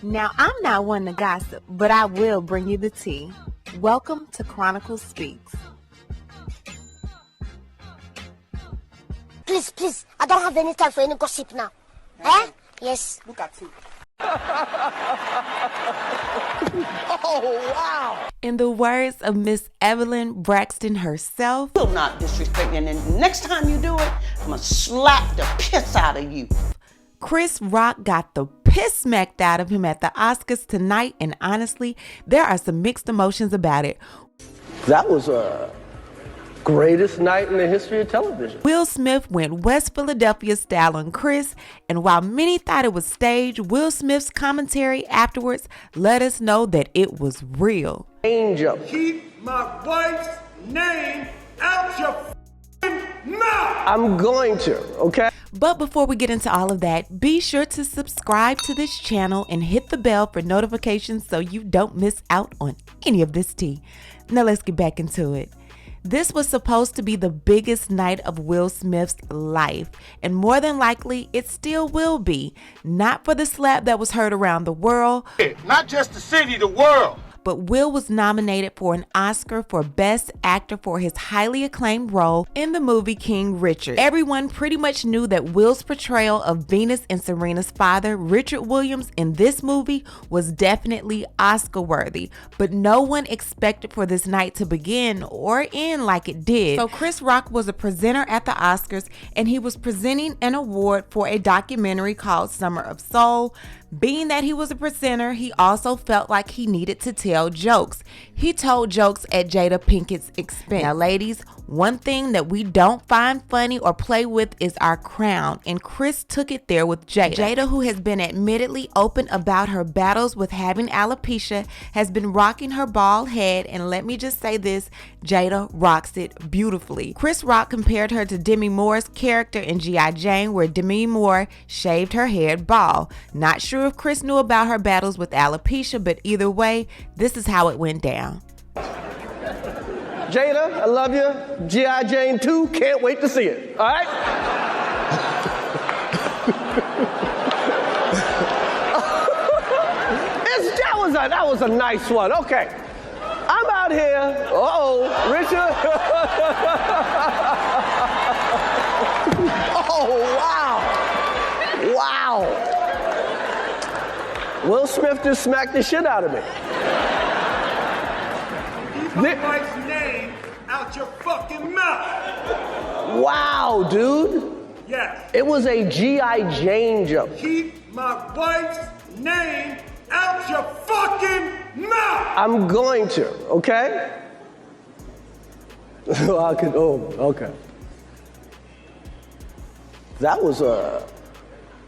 Now, I'm not one to gossip, but I will bring you the tea. Welcome to Chronicle Speaks. Please, I don't have any time for any gossip now. Eh? Yes. Look at you. Oh, wow. In the words of Miss Evelyn Braxton herself, Will not disrespect me, and then next time you do it, I'm gonna slap the piss out of you. Chris Rock got the piss smacked out of him at the Oscars tonight, and honestly, there are some mixed emotions about it. That was greatest night in the history of television. Will Smith went West Philadelphia style on Chris, and while many thought it was staged, Will Smith's commentary afterwards let us know that it was real. Angel. Keep my wife's name out your mouth! I'm going to, okay? But before we get into all of that, be sure to subscribe to this channel and hit the bell for notifications so you don't miss out on any of this tea. Now let's get back into it. This was supposed to be the biggest night of Will Smith's life, and more than likely, it still will be. Not for the slap that was heard around the world. Not just the city, the world. But Will was nominated for an Oscar for Best Actor for his highly acclaimed role in the movie King Richard. Everyone pretty much knew that Will's portrayal of Venus and Serena's father, Richard Williams, in this movie was definitely Oscar worthy, but no one expected for this night to begin or end like it did. So Chris Rock was a presenter at the Oscars, and he was presenting an award for a documentary called Summer of Soul. Being that he was a presenter, he also felt like he needed to tell jokes. He told jokes at Jada Pinkett's expense. Now, ladies, one thing that we don't find funny or play with is our crown, and Chris took it there with Jada. Jada, who has been admittedly open about her battles with having alopecia, has been rocking her bald head, and let me just say this, Jada rocks it beautifully. Chris Rock compared her to Demi Moore's character in G.I. Jane, where Demi Moore shaved her head bald. Not sure if Chris knew about her battles with alopecia, but either way, this is how it went down. Jada, I love you. G.I. Jane 2, can't wait to see it. All right? That was a nice one. Okay. I'm out here. Uh-oh, Richard. Oh, wow. Wow. Will Smith just smacked the shit out of me. Keep my wife's name out your fucking mouth! Wow, dude. Yes. It was a G.I. Jane joke. Keep my wife's name out your fucking mouth! I'm going to, okay? Okay. That was a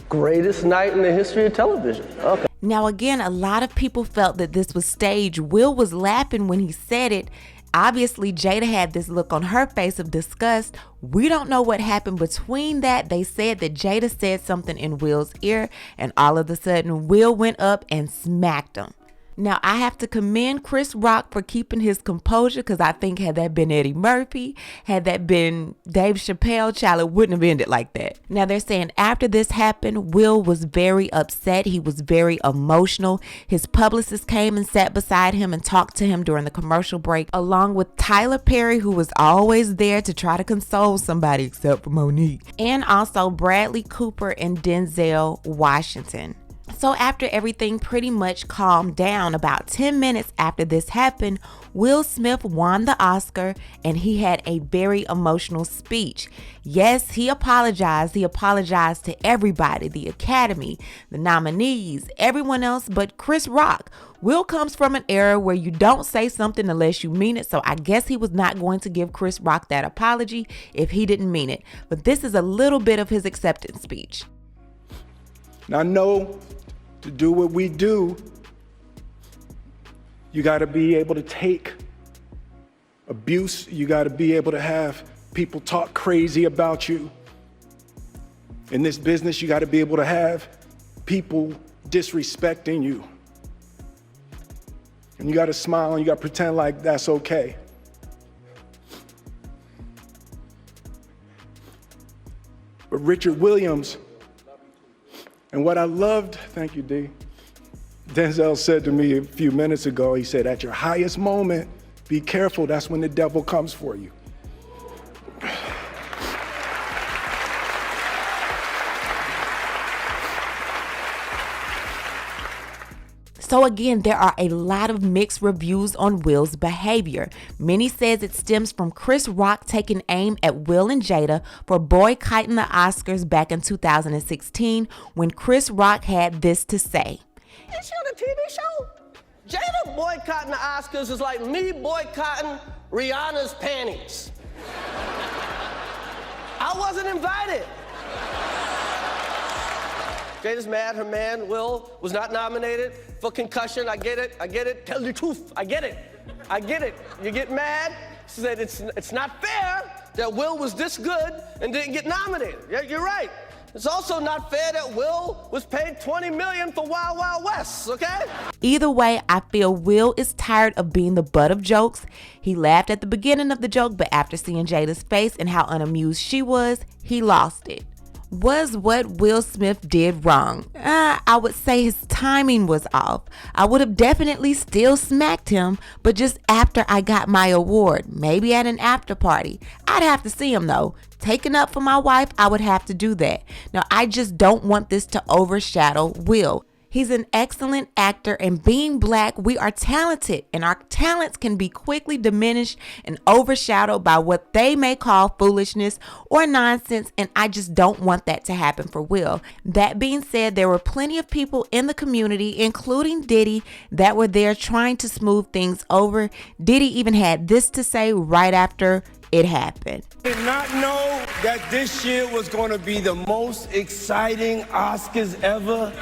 greatest night in the history of television. Okay. Now again, a lot of people felt that this was staged. Will was laughing when he said it. Obviously, Jada had this look on her face of disgust. We don't know what happened between that. They said that Jada said something in Will's ear, and all of a sudden, Will went up and smacked him. Now, I have to commend Chris Rock for keeping his composure, because I think had that been Eddie Murphy, had that been Dave Chappelle, child, it wouldn't have ended like that. Now, they're saying after this happened, Will was very upset. He was very emotional. His publicist came and sat beside him and talked to him during the commercial break, along with Tyler Perry, who was always there to try to console somebody except for Monique, and also Bradley Cooper and Denzel Washington. So after everything pretty much calmed down, about 10 minutes after this happened, Will Smith won the Oscar, and he had a very emotional speech. Yes, he apologized. He apologized to everybody, the Academy, the nominees, everyone else but Chris Rock. Will comes from an era where you don't say something unless you mean it, so I guess he was not going to give Chris Rock that apology if he didn't mean it. But this is a little bit of his acceptance speech. Now, no, to do what we do, you got to be able to take abuse. You got to be able to have people talk crazy about you. In this business, you got to be able to have people disrespecting you. And you got to smile and you got to pretend like that's okay. But Richard Williams, and what I loved, thank you, D, Denzel said to me a few minutes ago, he said, at your highest moment, be careful, that's when the devil comes for you. So again, there are a lot of mixed reviews on Will's behavior. Many says it stems from Chris Rock taking aim at Will and Jada for boycotting the Oscars back in 2016 when Chris Rock had this to say. Is she on a TV show? Jada boycotting the Oscars is like me boycotting Rihanna's panties. I wasn't invited. Jada's mad her man, Will, was not nominated for concussion. I get it. Tell the truth, I get it. You get mad? She said it's not fair that Will was this good and didn't get nominated. Yeah, you're right. It's also not fair that Will was paid $20 million for Wild Wild West, okay? Either way, I feel Will is tired of being the butt of jokes. He laughed at the beginning of the joke, but after seeing Jada's face and how unamused she was, he lost it. Was what Will Smith did wrong? I would say his timing was off. I would have definitely still smacked him, but just after I got my award, maybe at an after party. I'd have to see him though. Taking up for my wife, I would have to do that. Now, I just don't want this to overshadow Will. He's an excellent actor, and being black, we are talented, and our talents can be quickly diminished and overshadowed by what they may call foolishness or nonsense, and I just don't want that to happen for Will. That being said, there were plenty of people in the community, including Diddy, that were there trying to smooth things over. Diddy even had this to say right after it happened. I did not know that this year was going to be the most exciting Oscars ever.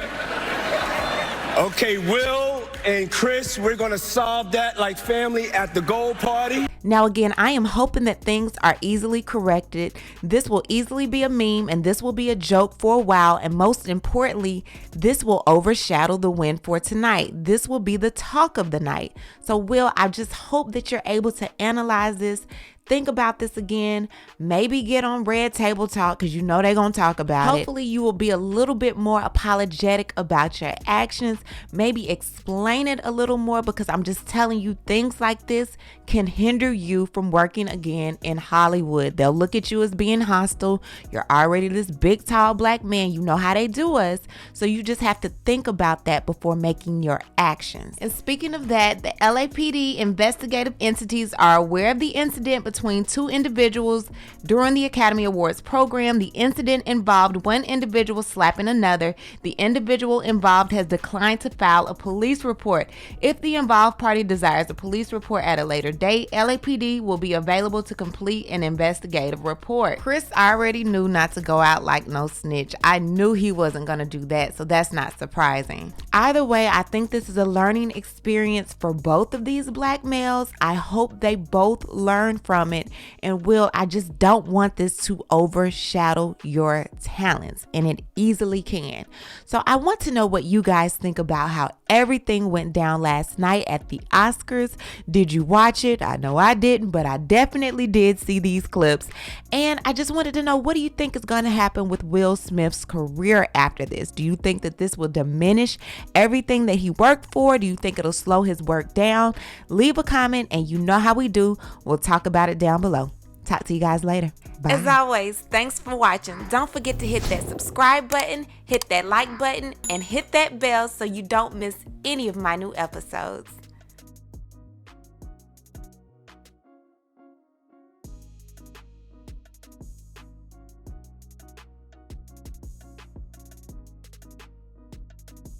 Okay, Will and Chris, we're gonna solve that like family at the gold party. Now again, I am hoping that things are easily corrected. This will easily be a meme, and this will be a joke for a while, and most importantly, this will overshadow the win for tonight. This will be the talk of the night. So Will, I just hope that you're able to analyze this, think about this again, maybe get on Red Table Talk, because you know they're going to talk about it. Hopefully you will be a little bit more apologetic about your actions, maybe explain it a little more, because I'm just telling you, things like this can hinder you from working again in Hollywood. They'll look at you as being hostile. You're already this big, tall black man. You know how they do us. So you just have to think about that before making your actions. And speaking of that, the LAPD investigative entities are aware of the incident between two individuals during the Academy Awards program. The incident involved one individual slapping another. The individual involved has declined to file a police report. If the involved party desires a police report at a later date, LAPD will be available to complete an investigative report. Chris already knew not to go out like no snitch. I knew he wasn't going to do that, so that's not surprising. Either way, I think this is a learning experience for both of these black males. I hope they both learn from it. And Will, I just don't want this to overshadow your talents, and it easily can. So I want to know what you guys think about how everything went down last night at the Oscars. Did you watch it? I know I didn't, but I definitely did see these clips. And I just wanted to know, what do you think is going to happen with Will Smith's career after this? Do you think that this will diminish everything that he worked for? Do you think it'll slow his work down? Leave a comment, and you know how we do. We'll talk about it down below. Talk to you guys later. Bye. As always, thanks for watching. Don't forget to hit that subscribe button, hit that like button, and hit that bell so you don't miss any of my new episodes.